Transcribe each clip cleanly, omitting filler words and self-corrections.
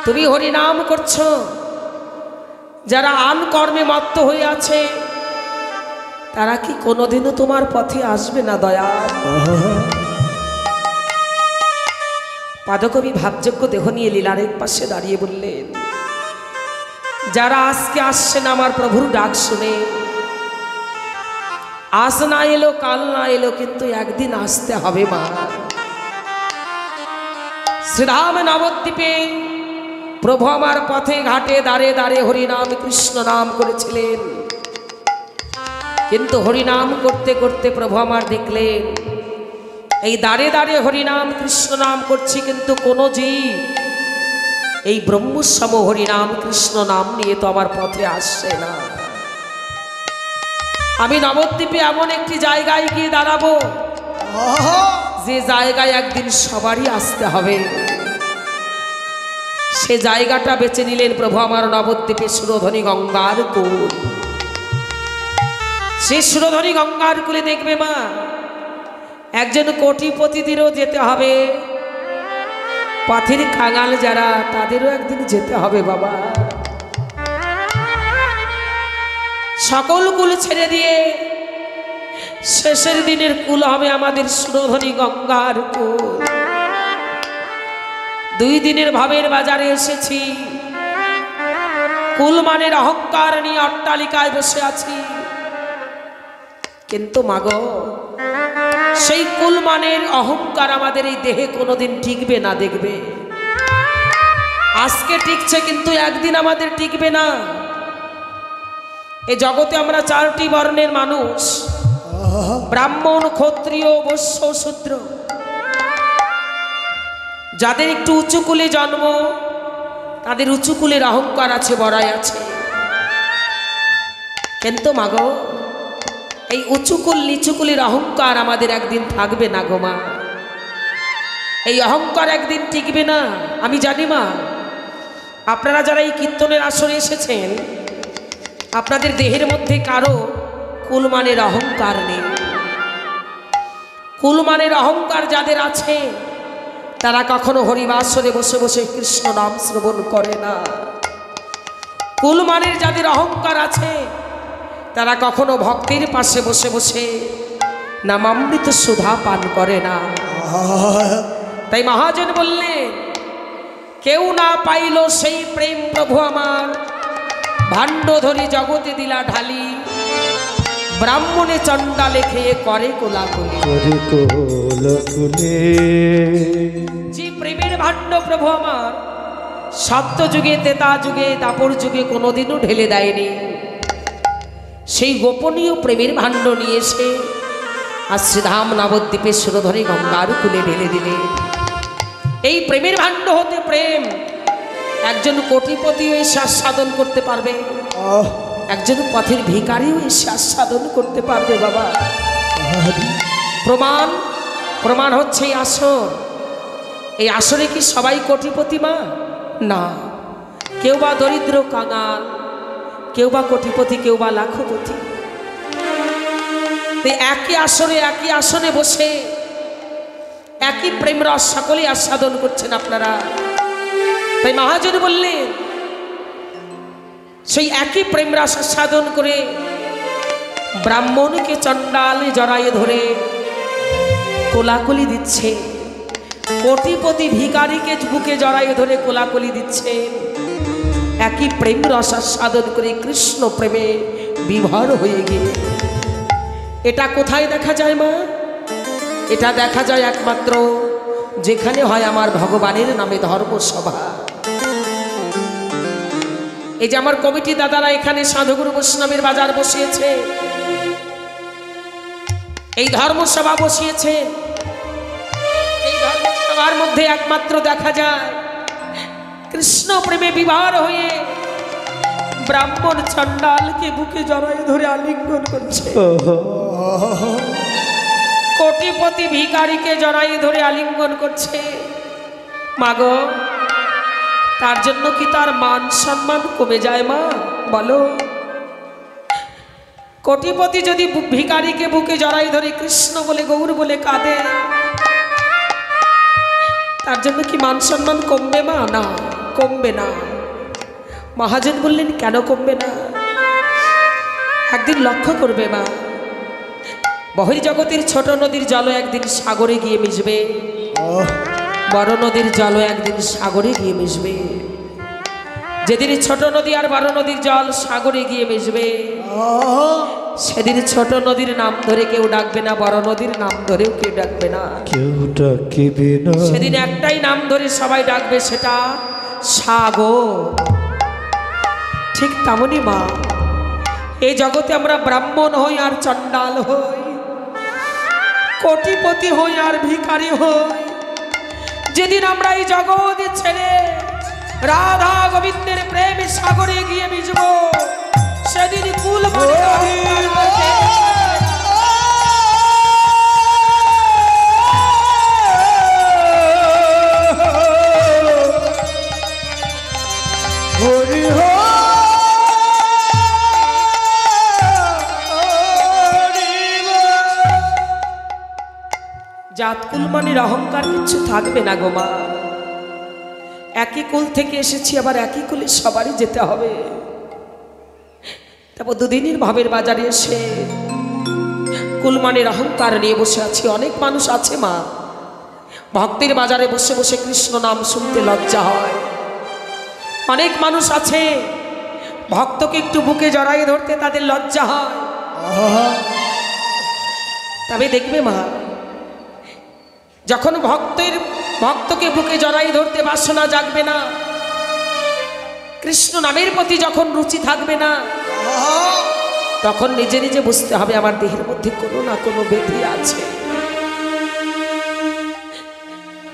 তুমি হরি নাম করছো, যারা আন কর্মে মত্ত হয়ে আছে তারা কি কোনোদিনও তোমার পথে আসবে না দয়া? পাদকবি ভাবযোগ্য দেহ নিয়ে লীলার এক পাশে দাঁড়িয়ে বললেন, যারা আজকে আসছেন আমার প্রভুর ডাক শুনে, আজ না এলো কাল না এলো কিন্তু একদিন আসতে হবে মা। শ্রীধাম নবদ্বীপে প্রভু আমার পথে ঘাটে দাঁড়ে দাঁড়ে হরিনাম কৃষ্ণ নাম করেছিলেন, কিন্তু হরিনাম করতে করতে প্রভু আমার দেখলেন এই দাঁড়ে দাঁড়ে হরিনাম কৃষ্ণ নাম করছি, কিন্তু কোনো জীব এই ব্রহ্মসম হরিনাম কৃষ্ণ নাম নিয়ে তো আমার পথে আসছে না। আমি নবদ্বীপে এমন একটি জায়গায় গিয়ে দাঁড়াবো যে জায়গায় একদিন সবারই আসতে হবে। সে জায়গাটা বেছে নিলেন প্রভু আমার নবদ্বীপে সুরধনী গঙ্গার কূল। সে সুরধনী গঙ্গার কূলে দেখবে মা, একজন কোটিপতিদেরও যেতে হবে, পথের কাঙাল যারা তাদেরও একদিন যেতে হবে বাবা। সকল কুল ছেড়ে দিয়ে শেষের দিনের কুল হবে আমাদের সুরধনী গঙ্গার কুল। 2 দিনের ভাবের বাজারে এসেছি, কুলমানের অহংকার নিয়ে অট্টালিকায় বসে আছি, কিন্তু মাগো সেই কুলমানের অহংকার আমাদের এই দেহে কোনোদিন টিকবে না। দেখবে আজকে টিকছে কিন্তু একদিন আমাদের টিকবে না। এই জগতে আমরা 4টি বর্ণের মানুষ, ব্রাহ্মণ, ক্ষত্রিয়, বৈশ্য, শূদ্র। যাদের একটু উঁচু কুলে জন্ম তাদের উঁচু কুলের অহংকার আছে, বড়াই আছে, কিন্তু মাগো এই উঁচুকুল নিচুকুলের অহংকার আমাদের একদিন থাকবে না গো মা। এই অহংকার একদিন টিকবে না। আমি জানি মা, আপনারা যারা এই কীর্তনের আসরে এসেছেন আপনাদের দেহের মধ্যে কারো কুলমানের অহংকার নেই। কুলমানের অহংকার যাদের আছে তারা কখনো হরিবাসরে বসে বসে কৃষ্ণ নাম শ্রবণ করে না। কুলমানের যাদের অহংকার আছে তারা কখনো ভক্তির পাশে বসে বসে নামামৃত সুধা পান করে না। তাই মহাজন বললেন, কেউ না পাইল সেই প্রেম প্রভু আমার, ভাণ্ড ধরি জগতে দিলা ঢালি, ব্রাহ্মণে চণ্ডালে খেয়ে করে কোলাকুলি। যে প্রেমের ভাণ্ড প্রভু আমার সত্য যুগে, ত্রেতা যুগে, দাপর যুগে কোনোদিনও ঢেলে দেয়নি, সেই গোপনীয় প্রেমের ভাণ্ড নিয়ে এসে আর শ্রীধাম নবদ্বীপে সুরধনী গঙ্গার কূলে ঢেলে দিলে। এই প্রেমের ভাণ্ড হতে প্রেম একজন কোটিপতিও এসে আস্বাদন করতে পারবে, একজন পথের ভিখারিও এসে আস্বাদন করতে পারবে বাবা। প্রমাণ হচ্ছে এই আসর। এই আসরে কি সবাই কোটিপতি মা? না, কেউ বা দরিদ্র কাঙাল, কেউ বা কোটিপতি, কেউ বা লাখপতি। একই আসনে বসে একই প্রেম রস সকলে আস্বাদন করছেন আপনারা। তাই মহাজন বললেন, সেই একই প্রেম রস আস্বাদন করে ব্রাহ্মণকে চণ্ডালে জড়ায়ে ধরে কোলাকুলি দিচ্ছে, কোটিপতি ভিখারিকে বুকে জড়ায়ে ধরে কোলাকুলি দিচ্ছে, একই প্রেম রস আস্বাদন করে কৃষ্ণ প্রেমে বিভোর হয়ে গিয়ে। এটা কোথায় দেখা যায় মা? এটা দেখা যায় একমাত্র যেখানে হয় আমার ভগবানের নামে ধর্মসভা। এই যে আমার কমিটি দাদারা এখানে সাধুগুরু বৈষ্ণবের বাজার বসিয়েছে, এই ধর্মসভা বসিয়েছে, এই ধর্মসভার মধ্যে একমাত্র দেখা যায় কৃষ্ণ প্রেমে বিভার হয়ে ব্রাহ্মণ চণ্ডালকে বুকে জড়ায় ধরে আলিঙ্গন করছে, কোটিপতি ভিখারিকে জড়াই ধরে আলিঙ্গন করছে। মাগো, তার জন্য কি তার মান সম্মান কমে যায় মা? বলো, কোটিপতি যদি ভিখারিকে বুকে জড়াই ধরে কৃষ্ণ বলে গৌর বলে কাঁদে, তার জন্য কি মান সম্মান কমবে মা? না, কমবে না। মহাজন বললেন, কেন কমবে না? একদিন লক্ষ্য করবে মা, বহির্জগতের ছোট নদীর জল একদিন সাগরে গিয়ে মিশবে, বড় নদীর জল একদিন সাগরে গিয়ে মিশবে। যেদিন ছোট নদী আর বড় নদীর জল সাগরে গিয়ে মিশবে, সেদিন ছোট নদীর নাম ধরে কেউ ডাকবে না, বড় নদীর নাম ধরেও কেউ ডাকবে না, কেউ ডাকবে না। সেদিন একটাই নাম ধরে সবাই ডাকবে, সেটা সাগর। ঠিক তেমনই মা, এই জগতে আমরা ব্রাহ্মণ হই আর চণ্ডাল হই, কোটিপতি হই আর ভিখারি হই, যেদিন আমরা এই জগৎ ছেড়ে রাধা গোবিন্দের প্রেম সাগরে গিয়ে মিশব, সেদিন কুল জাত কুল মানের অহংকার কিছু থাকবে না গো মা। একই কুল থেকে এসেছি, আবার একই কুলে সবারই যেতে হবে। তারপর দুদিনের ভাবের বাজারে এসে কুলমানের অহংকার নিয়ে বসে আছি। অনেক মানুষ আছে মা, ভক্তের বাজারে বসে বসে কৃষ্ণ নাম শুনতে লজ্জা হয়। অনেক মানুষ আছে, ভক্তকে একটু বুকে জড়াইয়ে ধরতে তাদের লজ্জা হয়। তবে দেখবে মা, যখন ভক্তকে বুকে জড়াই ধরতে বাসনা জাগবে না, কৃষ্ণ নামের প্রতি যখন রুচি থাকবে না, তখন নিজে নিজে বুঝতে হবে আমার দেহের মধ্যে কোনো না কোনো ব্যাধি আছে।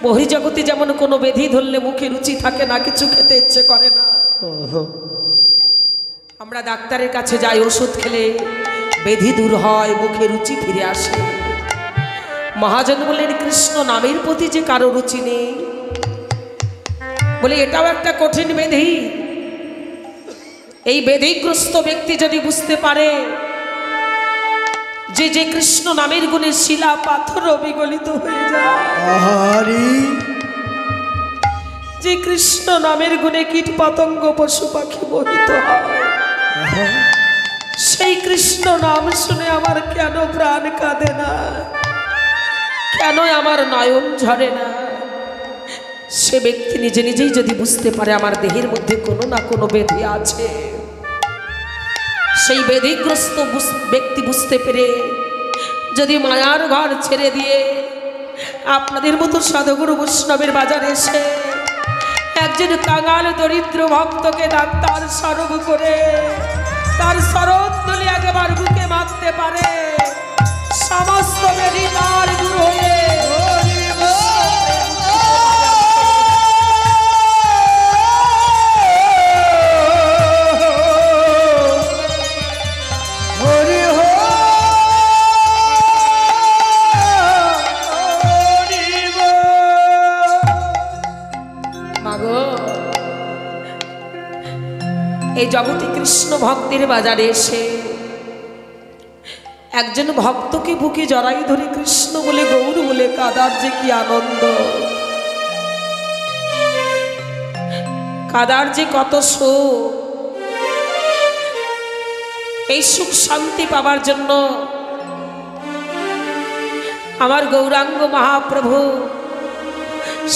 বহির্জগতে যেমন কোনো ব্যাধি ধরলে মুখে রুচি থাকে না, কিছু খেতে ইচ্ছে করে না। আমরা ডাক্তারের কাছে যাই, ওষুধ খেলে ব্যাধি দূর হয়, মুখে রুচি ফিরে আসে। মহাজন বললেন, কৃষ্ণ নামের প্রতি যে কারো রুচি নেই, বলে এটাও একটা কঠিন ব্যাধি। এই ব্যাধিগ্রস্ত ব্যক্তি যদি বুঝতে পারে যে যে কৃষ্ণ নামের গুণে শিলা পাথর বিগলিত হয়ে যায়, যে কৃষ্ণ নামের গুণে কীট পতঙ্গ পশু পাখি মোহিত হয়, সেই কৃষ্ণ নাম শুনে আমার কেন প্রাণ কাঁদে না, কেন আমার নয়ন ঝরে না? সে ব্যক্তি নিজে নিজেই যদি বুঝতে পারে আমার দেহের মধ্যে কোনো না কোনো ব্যাধি আছে, সেই ব্যাধিগ্রস্ত ব্যক্তি বুঝতে পেরে যদি মায়ার ঘর ছেড়ে দিয়ে আপনাদের মতো সাধুগুরু বৈষ্ণবের বাজারে এসে একজন কাঙাল দরিদ্র ভক্তকে ডাক্তার স্বরূপ করে তার শরৎ তুলে একবার বুকে মারতে পারে, সমস্ত ব্যাধি তার দূর হয়ে এই জগতে কৃষ্ণ ভক্তের বাজারে এসে একজন ভক্তকে বুকে জড়াই ধরে কৃষ্ণ বলে গৌর বলে কাদার যে কি আনন্দ, কাদার যে কত সুখ। এই সুখ শান্তি পাবার জন্য আমার গৌরাঙ্গ মহাপ্রভু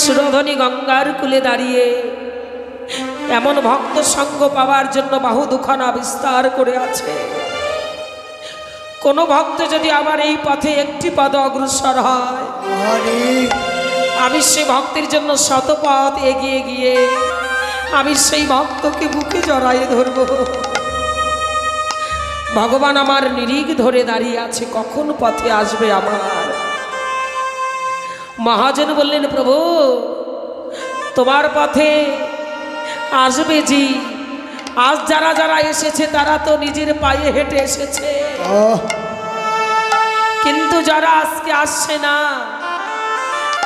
সুরধনী গঙ্গার কূলে দাঁড়িয়ে এমন ভক্ত সঙ্গ পাওয়ার জন্য বাহু দুখানা বিস্তার করে আছে। কোন ভক্ত যদি আমার এই পথে একটি পদ অগ্রসর হয়, আমি সেই ভক্তের জন্য শতপথ এগিয়ে গিয়ে আমি সেই ভক্তকে বুকে জড়াইয়ে ধরব। ভগবান আমার নিরিখ ধরে দাঁড়িয়ে আছে, কখন পথে আসবে আমার। মহাজন বললেন, প্রভু তোমার পথে আসবে জি। আজ যারা যারা এসেছে তারা তো নিজের পায়ে হেঁটে এসেছে, কিন্তু যারা আজকে আসছে না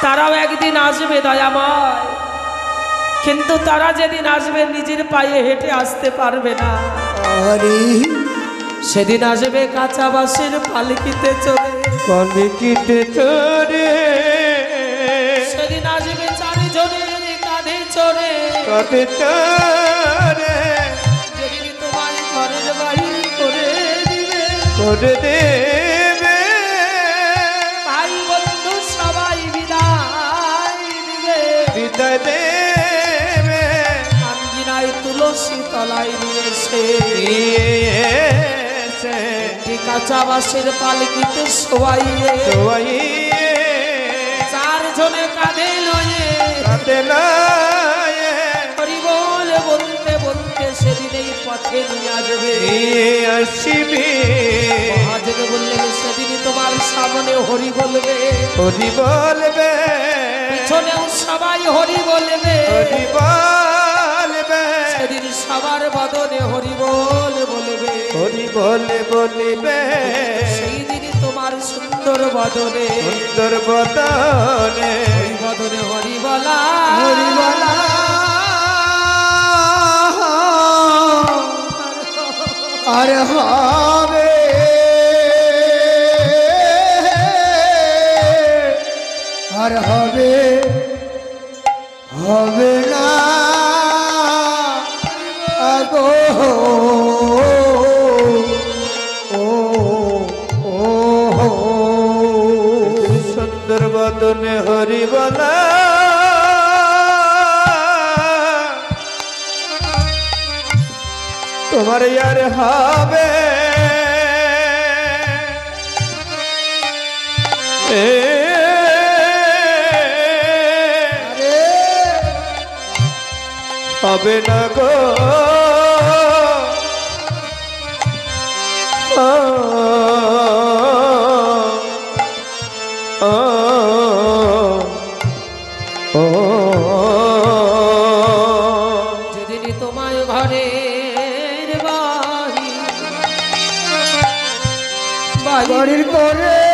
তারাও একদিন আসবে দয়াময়, কিন্তু তারা যেদিন আসবে নিজের পায়ে হেঁটে আসতে পারবে না। সেদিন আসবে কাঁচা বাঁশের পালকিতে চড়ে, পালকিতে চড়ে, সেদিন আসবে চারিজনের কাঁধে চড়ে, কবে তারে যেদিন তোমায় ঘরের বাহির করে দেবে ভাই বন্ধু সবাই বিদায় দিবে বিদায় দেবে আঞ্জিনায় তুলসী তলায় নিয়েছে কাঁচা বাঁশের পালকিতে শোয়াইয়ে চারজনে কাঁধে লয়ে হরি বলে বলতে বলতে সেদিন এই পথে নিয়ে আসবে মহাজনে বললেন সেদিনই তোমার সামনে হরি বলবে পিছনেও সবাই হরি বলবে সেদিন সবার বদনে হরি বলবে সেই দিনই তোমার সুন্দর বদনে হরি বদনে হরি বলা আর হবে আর হবে হবে না আগো ও ও সুন্দর বদনে হরি বলা তোমার ইয়ার হবে হবে না গো যেদিন তোমায় ঘরের বাড়ির করে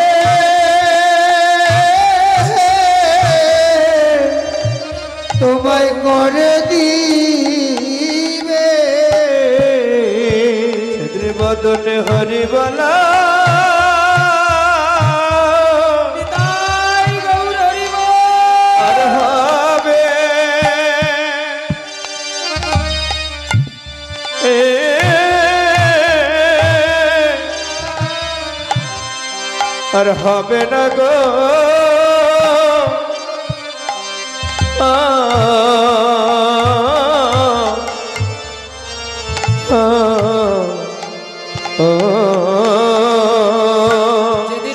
তোমায় করে দিবে সেদিন বদনে হরি বলা আর হবে আর হবে না গো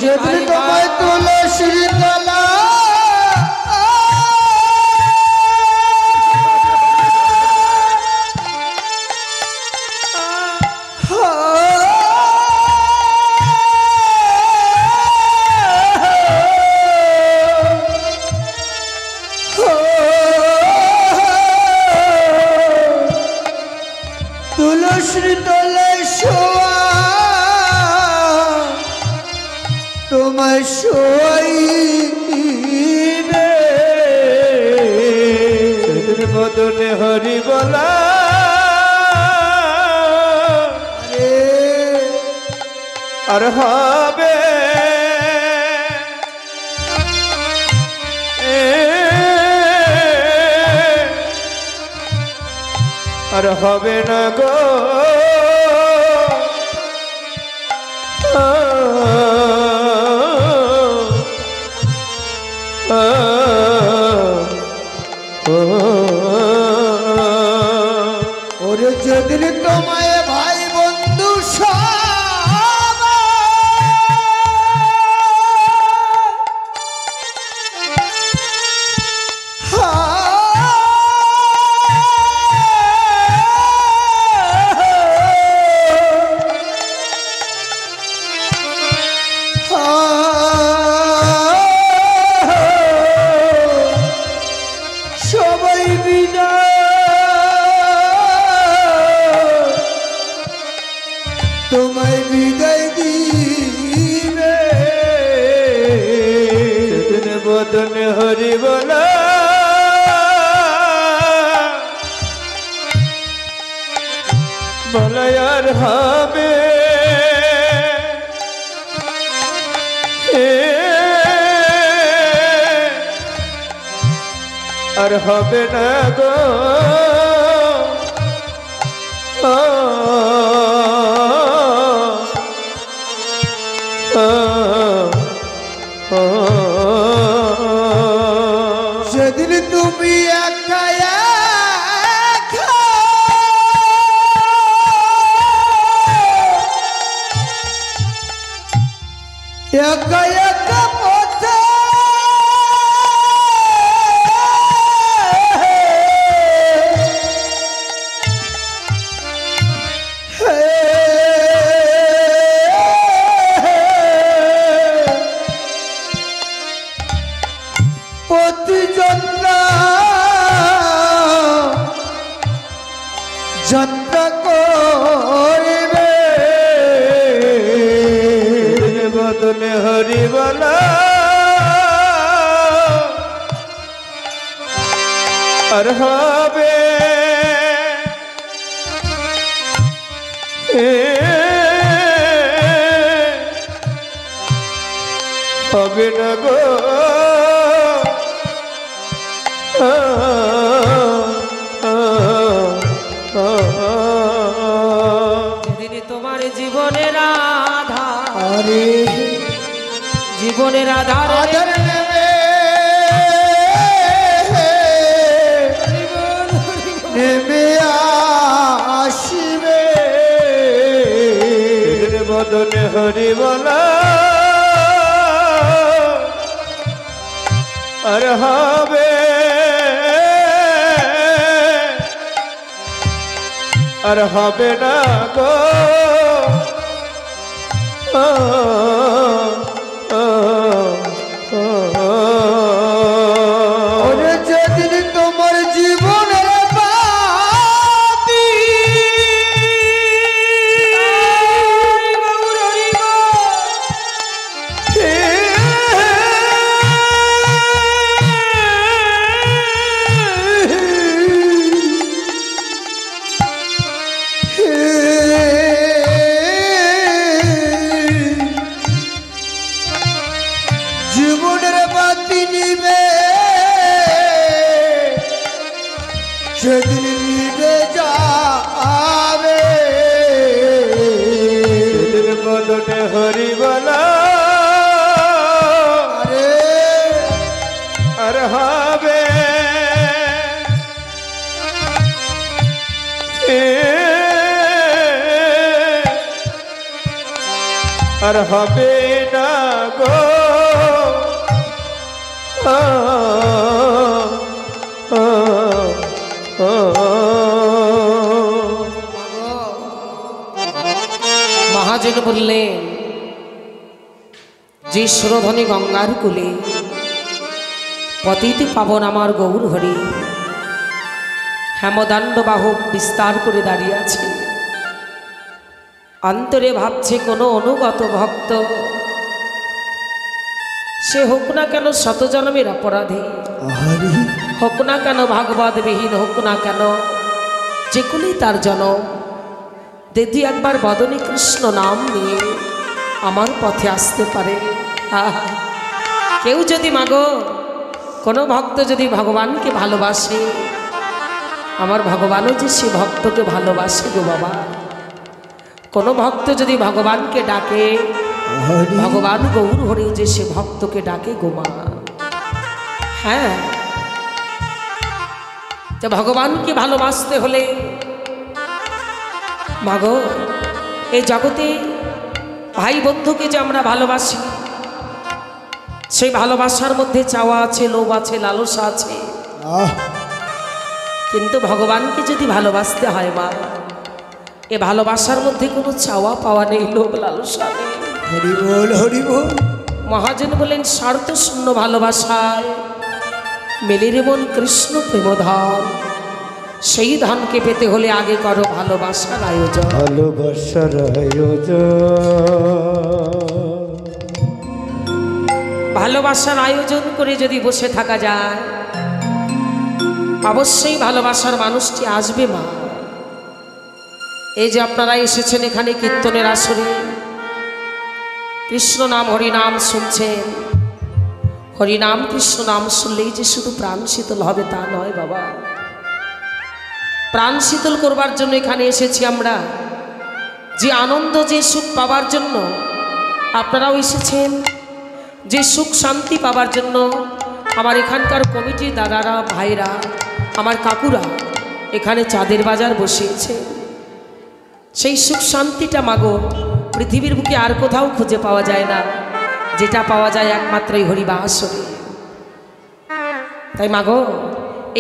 যেদিন তোমায় তুলসীর তলা তুলসীর তলায় শোয়া তোমায় শোয়াইবে সেদিন বদনে হরি বলা আর হবে আর হবে না গো ওরে যেদিন তোমায় ভাই বন্ধু সবাই তোমায় বিদায় দিবে সেদিন বদনে হরি বলা বলায়ার হবে আর হবে না গো যাত্রা করিবে বদনে হরি বলা আর হবে হবে না গো যেদিন তোমার জীবনের আধার আরে জীবনের আধার আধার নেবে নেমে আসিবে বদনে হরি বলা আর হবে আর হবে না গো ওরে যেদিন তোমার জীবনের বাতি জীবনের বাতি নিবে সেদিন নিবে যাবে সেদিন বদনে হরি বলা আরে আর হবে আর হবে না গো মহাজন বললেন যে সুরধনী গঙ্গার কূলে পতিত পাবন আমার গৌর হরি হেমদণ্ড বাহক বিস্তার করে দাঁড়িয়ে আছে, অন্তরে ভাবছে কোনো অনুগত ভক্ত সে হোক না কেন শতজন্মের অপরাধী, হোক না কেন ভাগবতবিহীন, হোক না কেন যেগুলি তার জনম, যদি একবার বদনে কৃষ্ণ নাম নিয়ে আমার পথে আসতে পারে। কেউ যদি মাগো কোনো ভক্ত যদি ভগবানকে ভালোবাসে, আমার ভগবানও যে সে ভক্তকে ভালোবাসে গো বাবা। কোনো ভক্ত যদি ভগবানকে ডাকে, ভগবান গৌর হরেও যে সে ভক্তকে ডাকে গো মা। হ্যাঁ, তো ভগবানকে ভালোবাসতে হলে মাগো এই জগতে ভাই বন্ধুকে যে আমরা ভালোবাসি, সেই ভালোবাসার মধ্যে চাওয়া আছে, লোভ আছে, লালসা আছে, কিন্তু ভগবানকে যদি ভালোবাসতে হয় মা, এ ভালোবাসার মধ্যে কোনো চাওয়া পাওয়া নেই, লোভ লালসা নেই। হরি বল হরি বল। মহাজন বলেন স্বার্থ শূন্য ভালোবাসায় মেলে রে মন কৃষ্ণ প্রেমধন। সেই ধনকে পেতে হলে আগে করো ভালোবাসার আয়োজন। ভালোবাসার আয়োজন, ভালোবাসার আয়োজন করে যদি বসে থাকা যায়, অবশ্যই ভালোবাসার মানুষটি আসবে মা। এই যে আপনারা এসেছেন এখানে কীর্তনের আসরে, কৃষ্ণ নাম হরিনাম শুনছেন, হরিনাম কৃষ্ণ নাম শুনলেই যে শুধু প্রাণ শীতল হবে তা নয় বাবা। প্রাণ শীতল করবার জন্য এখানে এসেছি আমরা, যে আনন্দ যে সুখ পাবার জন্য আপনারাও এসেছেন, যে সুখ শান্তি পাবার জন্য আমার এখানকার কমিটির দাদারা ভাইরা আমার কাকুরা এখানে চাঁদের বাজার বসিয়েছে। সেই সুখ শান্তিটা মাগো পৃথিবীর বুকে আর কোথাও খুঁজে পাওয়া যায় না, যেটা পাওয়া যায় একমাত্র এই হরিবাসরে। তাই মাগো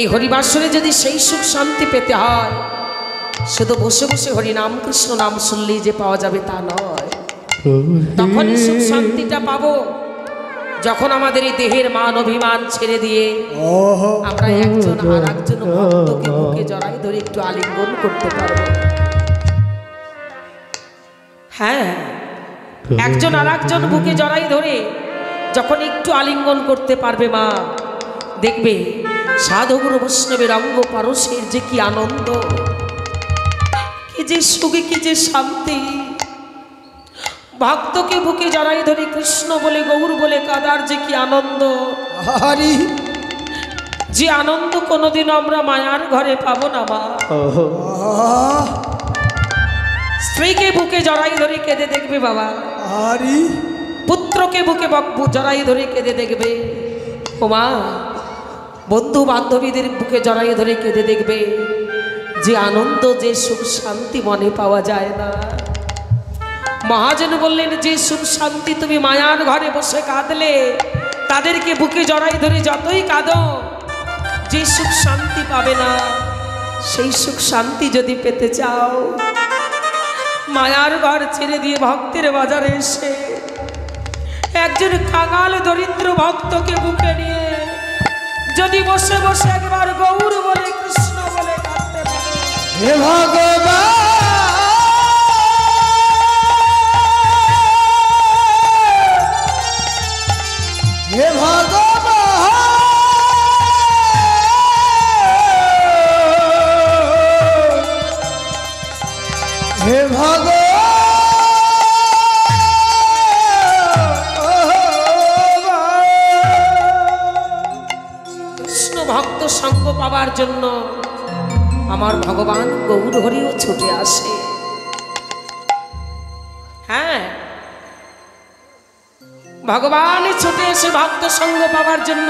এই হরিবাসরে যদি সেই সুখ শান্তি পেতে হয়, শুধু বসে বসে হরিনাম কৃষ্ণ নাম শুনলেই যে পাওয়া যাবে তা নয়। তখনই সুখ শান্তিটা পাবো যখন আমাদের এই দেহের মান অভিমান ছেড়ে দিয়ে ওহো আমরা একজন আর একজন ভক্তকে বুকে জড়াই ধরে একটু আলিঙ্গন করতে পারবো। হ্যাঁ, একজন আর একজন বুকে জড়াই ধরে যখন একটু আলিঙ্গন করতে পারবে মা, দেখবে সাধুগুরু বৈষ্ণবের অঙ্গ পারসের যে কি আনন্দ, কি যে সুখে, কি যে শান্তি। ভক্তকে বুকে জড়াই ধরে কৃষ্ণ বলে গৌর বলে কাদার যে কি আনন্দ, হরি যে আনন্দ কোনোদিন আমরা মায়ার ঘরে পাবো না মা। স্ত্রীকে বুকে জড়াই ধরে কেঁদে দেখবে বাবা, হরি পুত্রকে বুকে জড়াই ধরে কেঁদে দেখবে ও মা। বন্ধু বান্ধবীদের বুকে জড়াই ধরে কেঁদে দেখবে, যে আনন্দ, যে সুখ শান্তি মনে পাওয়া যায় না। মহাজন বললেন, যে সুখ শান্তি তুমি মায়ার ঘরে বসে কাঁদলে, তাদেরকে বুকে জড়াই ধরে যতই কাঁদো, যে সুখ শান্তি পাবে না, সেই সুখ শান্তি যদি পেতে চাও, মায়ার ঘর ছেড়ে দিয়ে ভক্তের বাজারে এসে একজন কাঙাল দরিদ্র ভক্তকে বুকে নিয়ে যদি বসে বসে একবার গৌর বলে কৃষ্ণ বলে কাঁদতে পারো, হে ভগবান হে ভগবান হে ভগবান কৃষ্ণ ভক্ত সঙ্গ পাবার জন্য আমার ভগবান গৌর হরিও ছুটে আসে। হ্যাঁ, ভগবান ছুটে এসে ভক্ত সঙ্গ পাবার জন্য